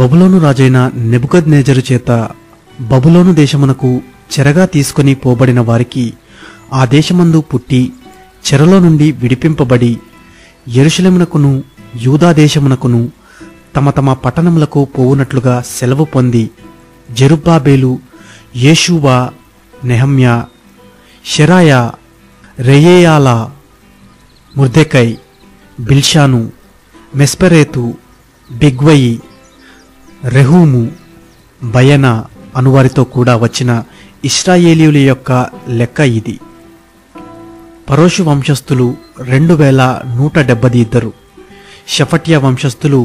బబులోను రాజైన నెబుకద్నెజరు చేత బబులోను దేశమునకు చెరగా తీసుకొని పోబడిన వారికి ఆ దేశమందు పుట్టి చెరలో నుండి విడిపింపబడి యెరూషలేమునకును యూదా దేశమునకును తమ తమ పట్టణములకు పోవునట్లుగా సెలవు పొంది జెరుబ్బాబేలు, యేషూవ, నెహమ్యా, షెరాయా, రెయేయాల, ముర్దెకై, బిల్షాను, మెస్పెరేతు, బిగ్వయి, రెహూము, బయనా అనువారితో కూడా వచ్చిన ఇశ్రాయేలీయుల యొక్క లెక్క ఇది. పరోషు వంశస్థులు 2172, షఫట్య వంశస్థులు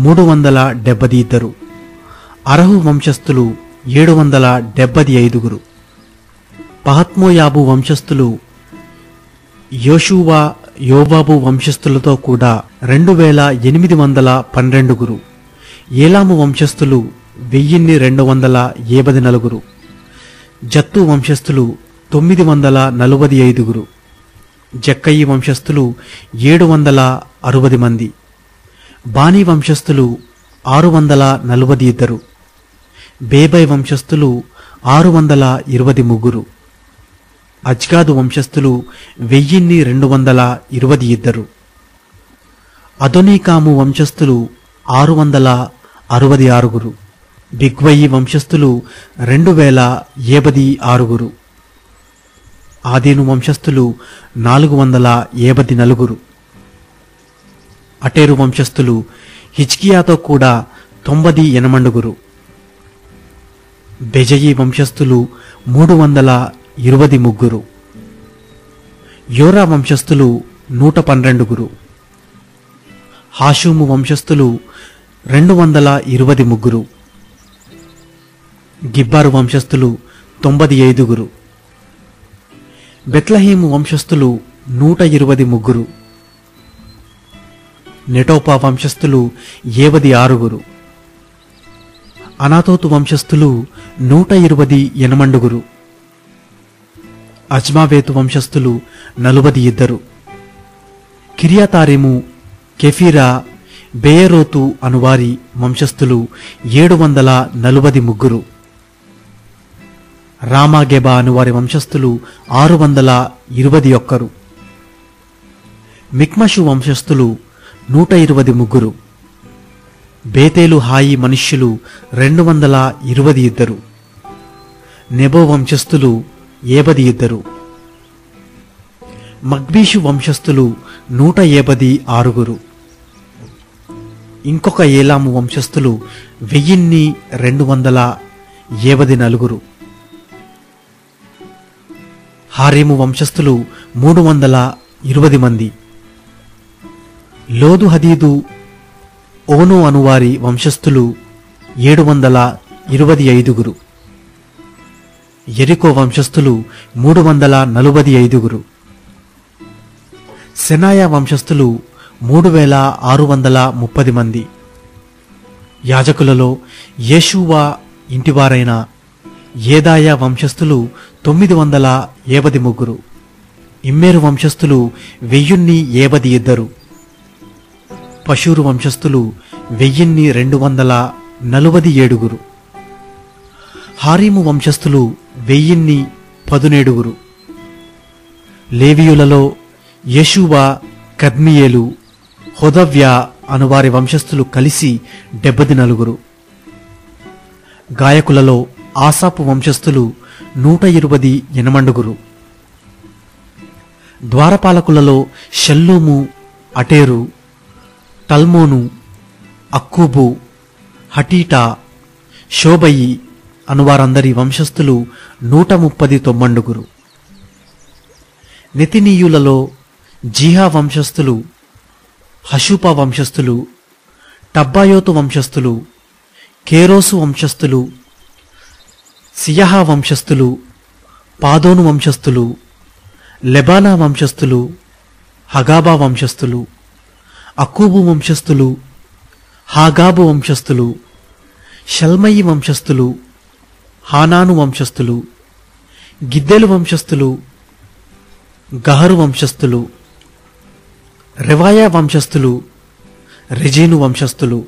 372, అరహు వంశస్థులు 775, పహత్మోయాబు వంశస్థులు యోషువ, యోబాబు వంశస్థులతో కూడా 2812, ఏలాము వంశస్థులు 1254, జత్తు వంశస్థులు 945, జక్కయి వంశస్థులు 760 మంది, బానీ వంశస్థులు 642, బేబై వంశస్థులు 623, అజ్గాదు వంశస్థులు 1222, అదోనీకాము వంశస్థులు 666, బిగ్వయి వంశస్థులు 2056, ఆదీను వంశస్థులు 454, అటేరు వంశస్థులు హిజ్కియాతో కూడా 98, బెజయి వంశస్థులు 323, యోరా వంశస్థులు 112, హాషుము వంశస్థులు 223, గిబ్బారు వంశస్థులు 95, బెత్లహేము వంశస్థులు 123, నెటోపా వంశస్థులు 76, అనాతోతు వంశస్థులు 128, అజ్మావేతు వంశస్థులు 42, కిర్యాతారిము, కెఫీరా, బెయేరోతు అనువారి వంశస్థులు 743, రామాగెబా అనువారి వంశస్థులు 621, మిక్మషు వంశస్థులు 123, బేతేలు హాయి మనుష్యులు 222, నెబో వంశస్థులు 52, మగ్బీషు వంశస్థులు 156, ఇంకొక ఏలాము వంశస్థులు 1224, హారీము వంశస్థులు 320 మంది, లోదు హదీదు, ఓను అనువారి వంశస్థులు 725, యెరికో వంశస్థులు 345, సెనాయా వంశస్థులు 3630 మంది, యాజకులలో యేషూవా ఇంటివారైన యేదాయా వంశస్థులు 953, ఇమ్మేరు వంశస్థులు 1072, పషూరు వంశస్థులు 1247, హారీము వంశస్థులు 1017, లేవీయులలో యెషూవా, కద్మియేలు, హోదవ్యా అనువారి వంశస్థులు కలిసి 74, గాయకులలో ఆసాపు వంశస్థులు 128, ద్వారపాలకులలో షల్లూము, అటేరు, టల్మోను, అక్కూబు, హటీటా, షోబయి అనువారందరి వంశస్థులు 139, నెతినీయులలో జీహా వంశస్థులు, హషూపా వంశస్థులు, టబ్బాయోతు వంశస్థులు, కేరోసు వంశస్థులు, సియహా వంశస్థులు, పాదోను వంశస్థులు, లెబానా వంశస్థులు, హగాబా వంశస్థులు, అక్కూబు వంశస్థులు, హాగాబు వంశస్థులు, షల్మయి వంశస్థులు, హానాను వంశస్థులు, గిద్దెలు వంశస్థులు, గహరు వంశస్థులు, రెవాయా వంశస్థులు, రెజీను వంశస్థులు,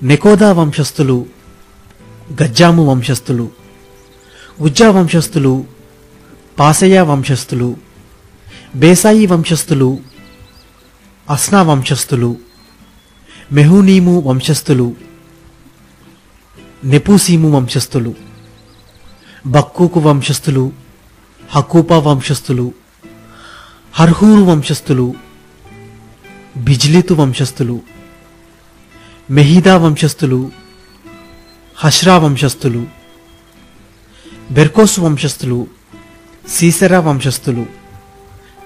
నెకోదా వంశస్థులు, గజ్జాము వంశస్థులు, ఉజ్జా వంశస్థులు, పాసెయా వంశస్థులు, బేసాయి వంశస్థులు, అస్నా వంశస్థులు, మెహూనీము వంశస్థులు, నెపూసీము వంశస్థులు, బక్కూకు వంశస్థులు, హకూపా వంశస్థులు, హర్హూరు వంశస్థులు, బిజ్లీతు వంశస్థులు, మెహీదా వంశస్థులు, హష్రా వంశస్థులు, బెర్కోసు వంశస్థులు, సీసెరా వంశస్థులు,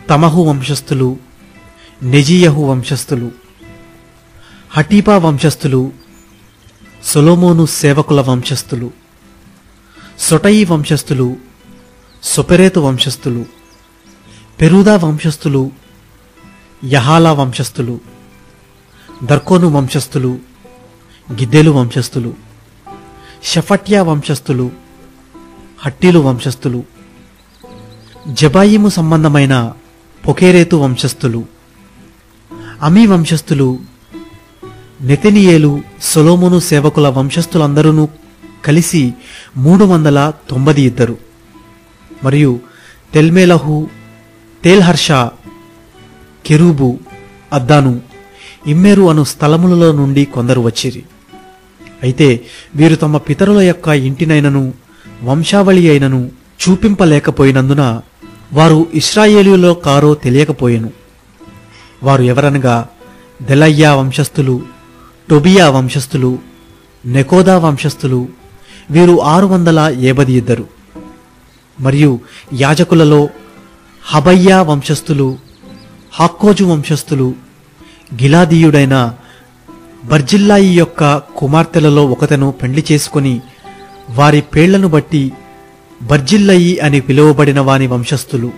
తమహు వంశస్థులు, నెజియహు వంశస్థులు, హటీపా వంశస్థులు, సొలొమోను సేవకుల వంశస్థులు, సొటయి వంశస్థులు, సొపెరేతు వంశస్థులు, పెరూదా వంశస్థులు, యహాలా వంశస్థులు, దర్కోను వంశస్థులు, గిద్దెలు వంశస్థులు, షఫట్యా వంశస్థులు, హట్టీలు వంశస్థులు, జబాయిము సంబంధమైన పొకేరేతు వంశస్థులు, అమీ వంశస్థులు, నెతనియేలు, సొలొమోను సేవకుల వంశస్థులందరూ కలిసి 392. మరియు తెల్మెలహు, తేల్హర్షా, కెరూబు, అద్దాను, ఇమ్మెరు అను స్థలములలో నుండి కొందరు వచ్చిరి. అయితే వీరు తమ పితరుల యొక్క ఇంటినైనను వంశావళి అయినను చూపింపలేకపోయినందున వారు ఇశ్రాయేలీయులో కారో తెలియకపోయెను. వారు ఎవరనగా దెలయ్యా వంశస్థులు, టొబియా వంశస్థులు, నెకోదా వంశస్థులు. వీరు 652. మరియు యాజకులలో హబయ్యా వంశస్థులు, హాక్కోజు వంశస్థులు, గిలాదీయుడైన బర్జిల్లాయి యొక్క కుమార్తెలలో ఒకతను పెండ్లి చేసుకుని వారి పేళ్లను బట్టి బర్జిల్లయి అని పిలువబడిన వాని వంశస్థులు.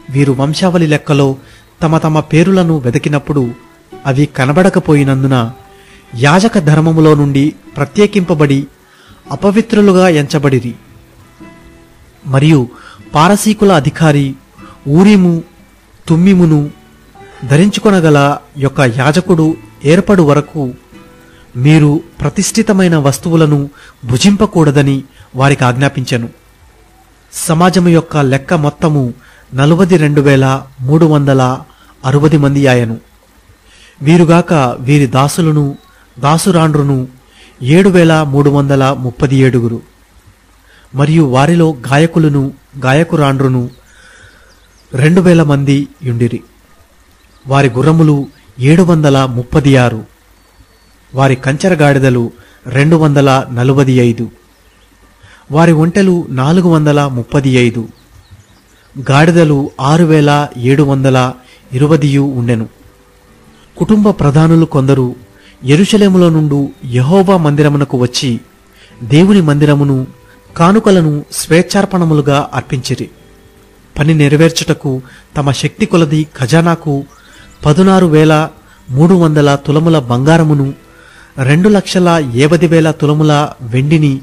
వీరు వంశావళి లెక్కలో తమ తమ పేరులను వెతికినప్పుడు అవి కనబడకపోయినందున యాజక ధర్మములో నుండి ప్రత్యేకింపబడి అపవిత్రులుగా ఎంచబడిరి. మరియు పారసీకుల అధికారి ఊరీము తుమ్మిమును ధరించుకొనగల యొక్క యాజకుడు ఏర్పడు వరకు మీరు ప్రతిష్ఠితమైన వస్తువులను భుజింపకూడదని వారికి ఆజ్ఞాపించెను. సమాజము యొక్క లెక్క మొత్తము 42,360 మంది ఆయను. వీరుగాక వీరి దాసులను దాసురాండ్రును 7,337. మరియు వారిలో గాయకులను గాయకురాండ్రును 2,000 మంది యుండిరి. వారి గుర్రములు 736, వారి కంచరగాడిదలు 245, వారి ఒంటెలు 435, గాడిదలు 6,720 ఉండెను. కుటుంబ ప్రధానులు కొందరు యెరూషలేములో నుండి యెహోవా మందిరమునకు వచ్చి దేవుని మందిరమును కానుకలను స్వేచ్ఛార్పణములుగా అర్పించిరి. పని నెరవేర్చుటకు తమ శక్తి కొలది ఖజానాకు 16,300 తులముల బంగారమును 2,50,000 తులముల వెండిని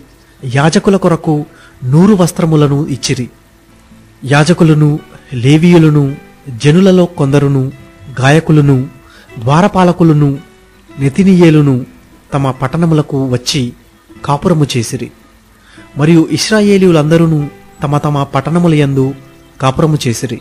యాజకుల కొరకు 100 వస్త్రములను ఇచ్చిరి. యాజకులను, లేవీయులను, జనులలో కొందరును, గాయకులను, ద్వారపాలకులను, నెతినియేలును తమ పట్టణములకు వచ్చి కాపురము చేసిరి. మరియు ఇశ్రాయేలీయులందరూ తమ తమ పట్టణముల యందు కాపురము చేసిరి.